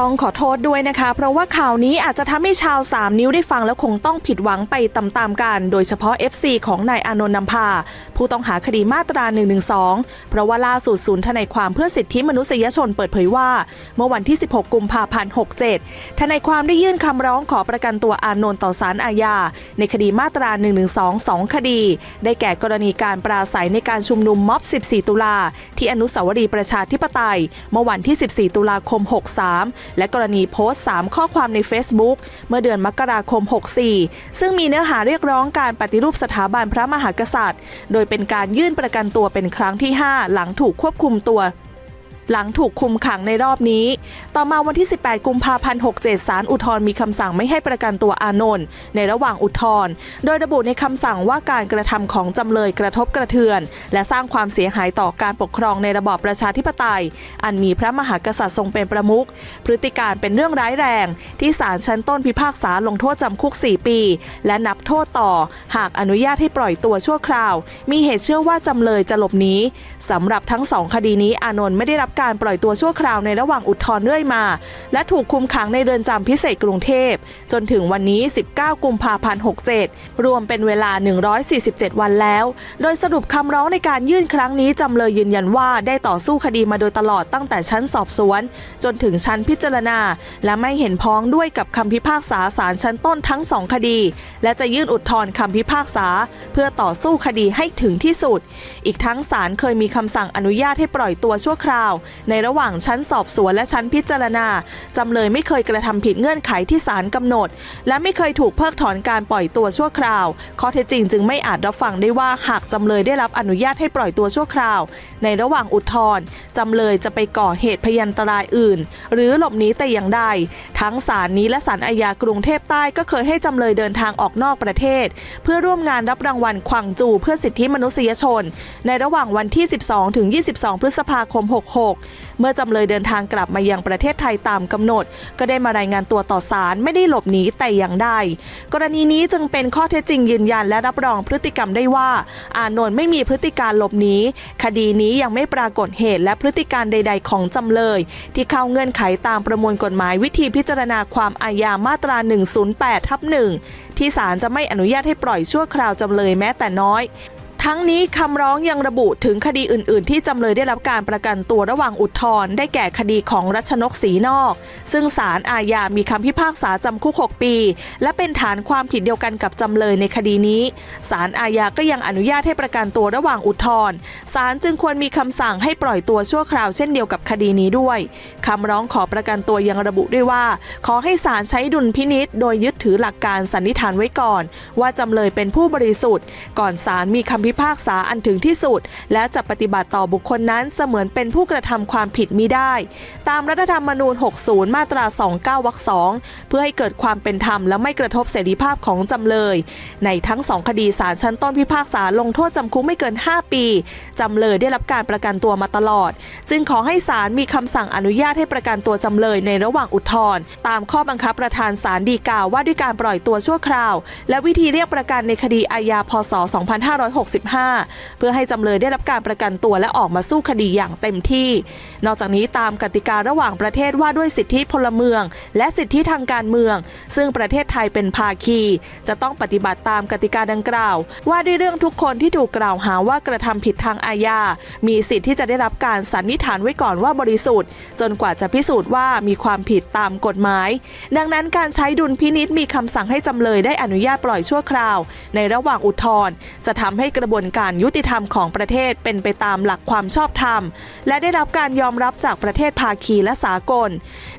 ต้องขอโทษด้วยนะคะเพราะว่าข่าวนี้อาจจะทำให้ชาว3นิ้วได้ฟังแล้วคงต้องผิดหวังไปตามๆกันโดยเฉพาะ FC ของนายอานนท์นำพาผู้ต้องหาคดีมาตรา112เพราะว่าล่าสุดศูนย์ทนายความเพื่อสิทธิมนุษยชนเปิดเผยว่าเมื่อวันที่16กุมภาพันธ์67ทนายความได้ยื่นคำร้องขอประกันตัวอานนท์ต่อศาลอาญาในคดีมาตรา112 2คดีได้แก่กรณีการปราศัยในการชุมนุมม็อบ14ตุลาที่อนุสาวรีย์ประชาธิปไตยเมื่อวันที่14ตุลาคม63และกรณีโพสต์3ข้อความใน Facebook เมื่อเดือนมกราคม64ซึ่งมีเนื้อหาเรียกร้องการปฏิรูปสถาบันพระมหากษัตริย์โดยเป็นการยื่นประกันตัวเป็นครั้งที่5หลังถูกควบคุมขังในรอบนี้ต่อมาวันที่18กุมภาพันธ์67ศาลอุทธรณ์มีคำสั่งไม่ให้ประกันตัวอานนท์ในระหว่างอุทธรณ์โดยระบุในคำสั่งว่าการกระทำของจำเลยกระทบกระเทือนและสร้างความเสียหายต่อการปกครองในระบอบประชาธิปไตยอันมีพระมหากษัตริย์ทรงเป็นประมุขพฤติการเป็นเรื่องร้ายแรงที่ศาลชั้นต้นพิพากษาลงโทษจำคุก4ปีและนับโทษต่อหากอนุญาตให้ปล่อยตัวชั่วคราวมีเหตุเชื่อว่าจำเลยจะหลบหนีสำหรับทั้ง2คดีนี้อานนท์ไม่ได้รับการปล่อยตัวชั่วคราวในระหว่างอุทธรณ์เรื่อยมาและถูกคุมขังในเรือนจำพิเศษกรุงเทพจนถึงวันนี้19กุมภาพันธ์67รวมเป็นเวลา147วันแล้วโดยสรุปคำร้องในการยื่นครั้งนี้จำเลยยืนยันว่าได้ต่อสู้คดีมาโดยตลอดตั้งแต่ชั้นสอบสวนจนถึงชั้นพิจารณาและไม่เห็นพ้องด้วยกับคำพิพากษาศาลชั้นต้นทั้ง2คดีและจะยื่นอุทธรณ์คำพิพากษาเพื่อต่อสู้คดีให้ถึงที่สุดอีกทั้งศาลเคยมีคำสั่งอนุญาตให้ปล่อยตัวชั่วคราวในระหว่างชั้นสอบสวนและชั้นพิจารณาจำเลยไม่เคยกระทำผิดเงื่อนไขที่ศาลกำหนดและไม่เคยถูกเพิกถอนการปล่อยตัวชั่วคราวข้อเท็จจริงจึงไม่อาจรับฟังได้ว่าหากจำเลยได้รับอนุญาตให้ปล่อยตัวชั่วคราวในระหว่างอุทธรณ์จำเลยจะไปก่อเหตุพยันตรายอื่นหรือหลบหนีแต่อย่างใดทั้งศาลนี้และศาลอาญากรุงเทพใต้ก็เคยให้จำเลยเดินทางออกนอกประเทศเพื่อร่วมงานรับรางวัลควางจูเพื่อสิทธิมนุษยชนในระหว่างวันที่12ถึง22พฤษภาคม66เมื่อจำเลยเดินทางกลับมายังประเทศไทยตามกำหนดก็ได้มารายงานตัวต่อศาลไม่ได้หลบหนีแต่อย่างใดกรณีนี้จึงเป็นข้อเท็จจริงยืนยันและรับรองพฤติกรรมได้ว่าอานนท์ไม่มีพฤติการหลบหนีคดีนี้ยังไม่ปรากฏเหตุและพฤติการใดๆของจำเลยที่เข้าเงื่อนไขตามประมวลกฎหมายวิธีพิจารณาความอาญามาตรา108/1ที่ศาลจะไม่อนุญาตให้ปล่อยชั่วคราวจำเลยแม้แต่น้อยทั้งนี้คำร้องยังระบุถึงคดีอื่นๆที่จำเลยได้รับการประกันตัวระหว่างอุทธรณ์ได้แก่คดีของรัชนกศรีนอกซึ่งศาลอาญามีคำพิพากษาจำคุก6ปีและเป็นฐานความผิดเดียวกันกับจำเลยในคดีนี้ศาลอาญาก็ยังอนุญาตให้ประกันตัวระหว่างอุทธรณ์ศาลจึงควรมีคำสั่งให้ปล่อยตัวชั่วคราวเช่นเดียวกับคดีนี้ด้วยคำร้องขอประกันตัวยังระบุด้วยว่าขอให้ศาลใช้ดุลพินิจโดยยึดถือหลักการสันนิษฐานไว้ก่อนว่าจำเลยเป็นผู้บริสุทธิ์ก่อนศาลมีคำพิพากษาอันถึงที่สุดและจะปฏิบัติต่อบุคคลนั้นเสมือนเป็นผู้กระทำความผิดมิได้ตามรัฐธรรมนูญ60มาตรา29วรรค2เพื่อให้เกิดความเป็นธรรมและไม่กระทบเสรีภาพของจำเลยในทั้ง2คดีศาลชั้นต้นพิพากษาลงโทษจำคุกไม่เกิน5ปีจำเลยได้รับการประกันตัวมาตลอดจึงขอให้ศาลมีคำสั่งอนุญาตให้ประกันตัวจำเลยในระหว่างอุทธรณ์ตามข้อบังคับประธานศาลฎีกาว่าด้วยการปล่อยตัวชั่วคราวและวิธีเรียกประกันในคดีอาญาพ.ศ. 2565เพื่อให้จำเลยได้รับการประกันตัวและออกมาสู้คดีอย่างเต็มที่นอกจากนี้ตามกติการะหว่างประเทศว่าด้วยสิทธิพลเมืองและสิทธิทางการเมืองซึ่งประเทศไทยเป็นภาคีจะต้องปฏิบัติตามกติกาดังกล่าวว่าด้วยเรื่องทุกคนที่ถูกกล่าวหาว่ากระทำผิดทางอาญามีสิทธิที่จะได้รับการสันนิษฐานไว้ก่อนว่าบริสุทธิ์จนกว่าจะพิสูจน์ว่ามีความผิดตามกฎหมายดังนั้นการใช้ดุลพินิจมีคำสั่งให้จำเลยได้อนุญาตปล่อยชั่วคราวในระหว่างอุทธรณ์จะทำให้กระบวนการยุติธรรมของประเทศเป็นไปตามหลักความชอบธรรมและได้รับการยอมรับจากประเทศภาคีและสากล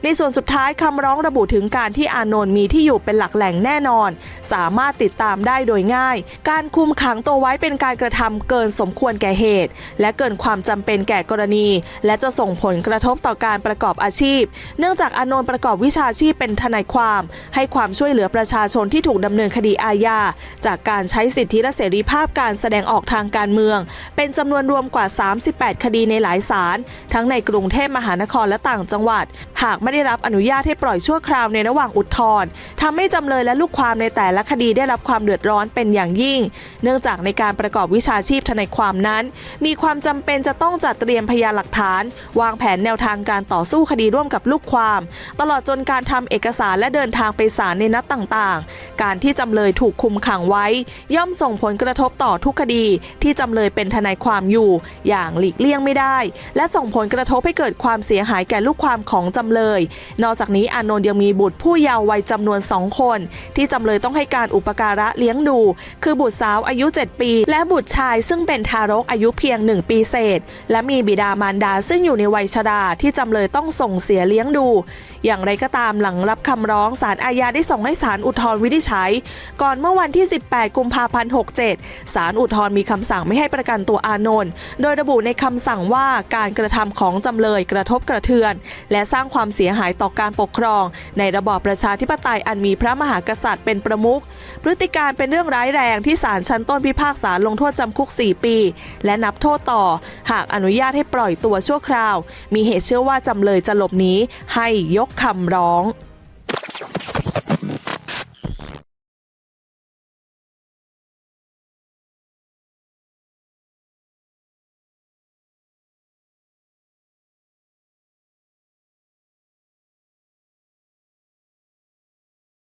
ในส่วนสุดท้ายคำร้องระบุถึงการที่อานนท์มีที่อยู่เป็นหลักแหล่งแน่นอนสามารถติดตามได้โดยง่ายการคุมขังตัวไว้เป็นการกระทำเกินสมควรแก่เหตุและเกินความจำเป็นแก่กรณีและจะส่งผลกระทบต่อการประกอบอาชีพเนื่องจากอานนท์ประกอบวิชาชีพเป็นทนายความให้ความช่วยเหลือประชาชนที่ถูกดำเนินคดีอาญาจากการใช้สิทธิและเสรีภาพการแสดง งออกทางการเมืองเป็นจำนวนรวมกว่า38คดีในหลายศาลทั้งในกรุงเทพมหานครและต่างจังหวัดหากไม่ได้รับอนุญาตให้ปล่อยชั่วคราวในระหว่างอุทธรณ์ทำให้จำเลยและลูกความในแต่ละคดีได้รับความเดือดร้อนเป็นอย่างยิ่งเนื่องจากในการประกอบวิชาชีพทนายความนั้นมีความจำเป็นจะต้องจัดเตรียมพยานหลักฐานวางแผนแนวทางการต่อสู้คดีร่วมกับลูกความตลอดจนการทำเอกสารและเดินทางไปศาลในนัดต่างๆการที่จำเลยถูกคุมขังไว้ย่อมส่งผลกระทบต่อทุกคดีที่จำเลยเป็นทนายความอยู่อย่างหลีกเลี่ยงไม่ได้และส่งผลกระทบให้เกิดความเสียหายแก่ลูกความของจำเลยนอกจากนี้อานนท์ยังมีบุตรผู้เยาว์วัยจำนวน2คนที่จำเลยต้องให้การอุปการะเลี้ยงดูคือบุตรสาวอายุ7ปีและบุตรชายซึ่งเป็นทารกอายุเพียง1ปีเศษและมีบิดามารดาซึ่งอยู่ในวัยชราที่จำเลยต้องส่งเสียเลี้ยงดูอย่างไรก็ตามหลังรับคำร้องศาลอาญาได้ส่งให้ศาลอุทธรณ์วินิจฉัยก่อนเมื่อวันที่18กุมภาพันธ์67ศาลอุทธรณ์มีคำสั่งไม่ให้ประกันตัวอานนท์โดยระบุในคำสั่งว่าการกระทำของจำเลยกระทบกระเทือนและสร้างความเสียหายต่อการปกครองในระบอบประชาธิปไตยอันมีพระมหากษัตริย์เป็นประมุขพฤติการเป็นเรื่องร้ายแรงที่ศาลชั้นต้นพิพากษาลงโทษจำคุก4ปีและนับโทษต่อหากอนุญาตให้ปล่อยตัวชั่วคราวมีเหตุเชื่อว่าจำเลยจะหลบหนีให้ยกคำร้อง